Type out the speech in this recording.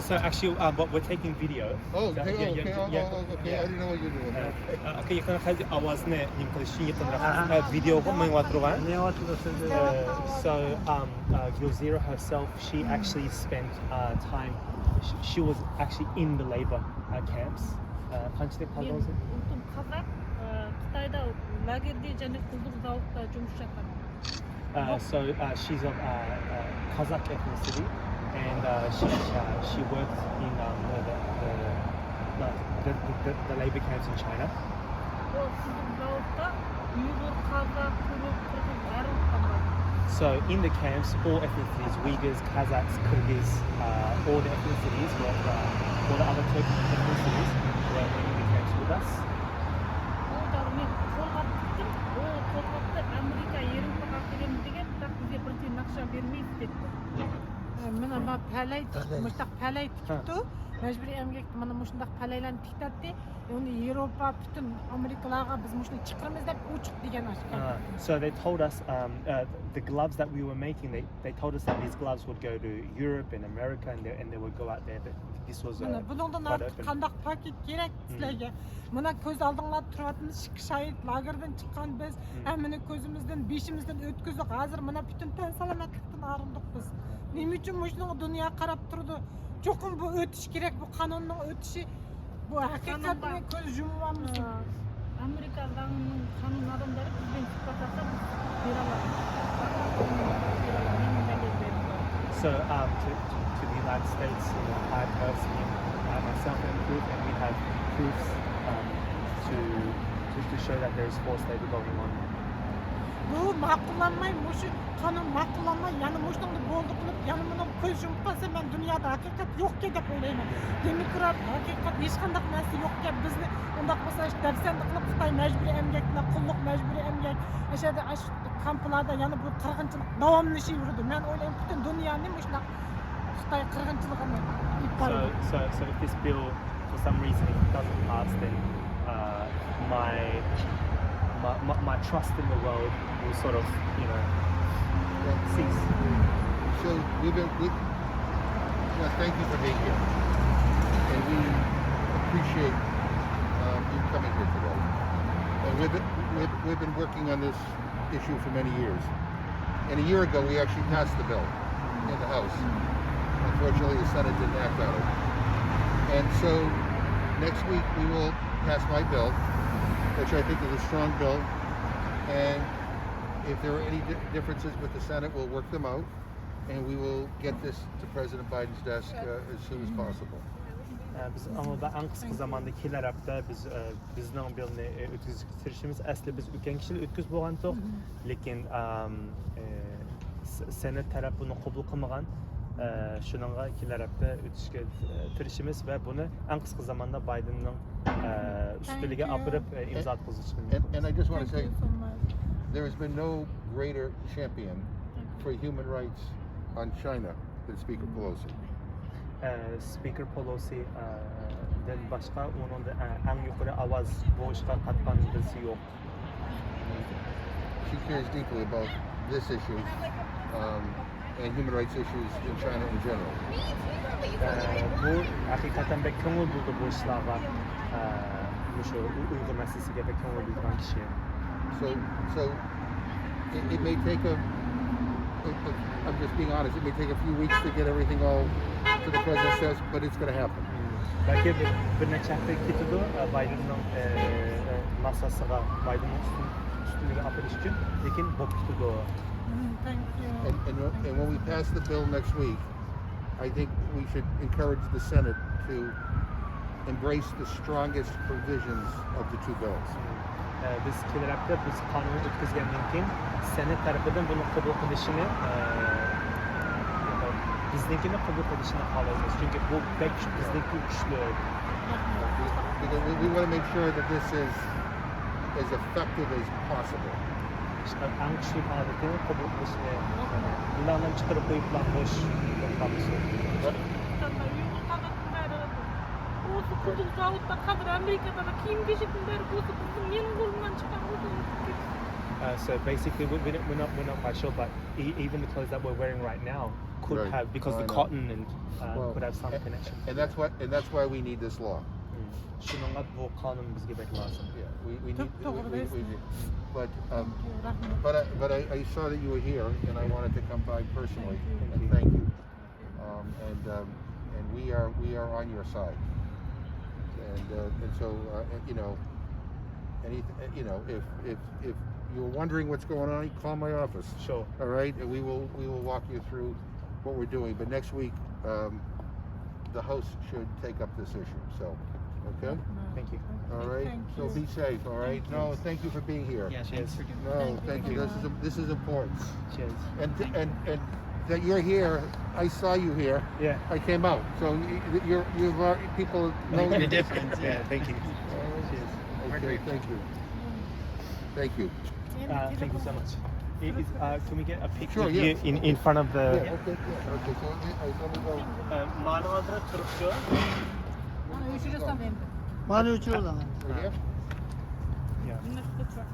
So actually, but we're taking video. Oh, So, okay. yeah, Okay. yeah, yeah, Okay. yeah. I didn't know what you were doing. 그 약간 가지 아와스네 님클리시 약간 비디오가 많이 왔더라. So Yozira herself, she actually spent time. She was actually in the labor camps. Qanchalik qoldi o'zi? O'zim Qozoq, Xitoyda lagerda және qulluq zavodda жұмыс жасадым. So she's of Kazakh ethnicity, and she worked in the labor camps in China. Ол qulluq zavodda Uyghur, Qozoq, Turk, Qirg'iz bарлығы бар. So in the camps, all ethnicities, Uyghurs, Kazakhs, Kyrgyz, all the ethnicities, all the other Turkish ethnicities were in the camps with us. Мен қолғап кеттім, ол қолғапты Америка ерімді қақырем деген, бірақ бізге бір тиын ақша бермейді деді. Мына пәлей мұштақ пәлей тікті, мәжбүри әмгекті мұны мұшындақ пәлейлән тіктәтті, оны Европа бүтін Америкаларға біз мұшыны чықырмыз деп ұчық деген ашқан. So they told us the gloves that we were making, they told us that these gloves would go to Europe and America and they would go out there, but this was бұлыңдан артық қандақ пакет керек сілерге. Мына көз алдыңла тұратымыз шайып, лагерден шыққан біз, әміні көзімізден, бешімізден өткізік. Азыр мына бүтін тән саламаттықтың арындық біз. Неме үшін мұшының дүния қарап тұрды. Жоқын бұл өтіш керек, бұл қанонның өтіші. Бұл әкетсәтіне көз жұмуамыз. Америка заңының қанун адамдары бізбен сұхбаттаса біз бере аламыз. So to the United States, I personally, myself and proof, and we have proofs to show that there is forced labor going on. Bu maqullanmay, muшу qanun maqullanmay, yani mushuningni bo'ldi qilib, yani buni ko'z yumib qolsa, men dunyoda haqiqat yo'q deb o'ylayman. Demokrat, haqiqat hech qanday narsa yo'q deb bizni undaq bo'lsa, dafsanda qilib Xitoy majburiy emgaklar, qulluq majburiy emgak, o'shada kamplarda yana bu qirg'inchilik davomlashaverdi. Men o'ylayman, butun dunyoni mushunaq Xitoy qirg'inchiligini So if this bill for some reason doesn't pass, then my trust in the world will sort of, cease. So thank you for being here, and we appreciate you coming here today. And we've been working on this issue for many years. And a year ago, we actually passed the bill in the House. Unfortunately, the Senate didn't act on it. And so next week we will pass my bill, which I think is a strong bill. And if there are any differences with the Senate, we'll work them out. And we will get this to President Biden's desk as soon as possible. Biz ama en kısa zamanda kelar hafta bizning bilni o'tkazishimiz asli biz o'tgan kishil o'tkazib bo'lgandik, lekin Senat taraf buni qabul qilmagan. Shuningga kelar hafta o'tishga tirishimiz va buni en kısa zamanda Bidenning ustiliga olib imzo o'tkazishimiz. And I just want to say, there has been no greater champion for human rights on China than Speaker Pelosi. Speaker Pelosi'den başka onun da en yukarı avaz boğuşka katkan birisi yok. She cares deeply about this issue and human rights issues in China in general. Bu hakikaten pek köngül buldu bu işlerle. Şu Uyghur meselesiyle pek köngül bulduran kişi. So it may take I'm just being honest, it may take a few weeks to get everything all to the president's desk, but it's going to happen. Belki bir neçe hafta gidiyordu Biden'ın masasına, Biden'ın üstünlüğü atılış için, lakin bu gidiyordu. Thank you. And when we pass the bill next week, I think we should encourage the Senate to embrace the strongest provisions of the two bills. Biz kelerapta biz kanunu o'tkazgandan keyin Senat tarafidan buni qabul qilishini biznikini qabul qilishini xohlaymiz, chunki bu bizniki kuchli. Because we want to make sure that this is as effective as possible. İşte en kuchli holatini qabul qilishni ulardan chiqarib qo'yib qo'yish qilamiz. Осы qulluq zavodda, hozir Amerikada kiyim-kechakning bari bo'lsa, mening qo'limdan chiqqan o'zi. So basically, we're not quite sure, but even the clothes that we're wearing right now could Right. have, because the I know. cotton and Well, could have some connection. And that's why we need this law. Şununla bu kanun bizge bek lazım. Yeah, we need. Doğru diyorsun. But Rahmet. but I saw that you were here, and I wanted to come by personally Thank and you. thank you. And we are on your side. And so you know, you know, if you're wondering what's going on, call my office. Sure. All right, and we will walk you through what we're doing. But next week, the host should take up this issue. So, okay. Thank you. All right. Thank So you. be safe. All right. No, thank you for being here. Yeah, thanks for giving No, thank you. Thank you. This is important. Cheers. And that you're here. I saw you here. Yeah. I came out. So you've already, people know the you. difference. Yeah. Thank you. Cheers. We're Okay. grateful. Thank you. Thank you. Thank you so much. Can we get a picture Sure, of yeah. you in front of the? Yeah. Okay. Yeah. Okay. So let me go. Manavatra Turkçe. Bana üçüncü sanayım. Bana 3 yıl zaman. Right here. Yeah.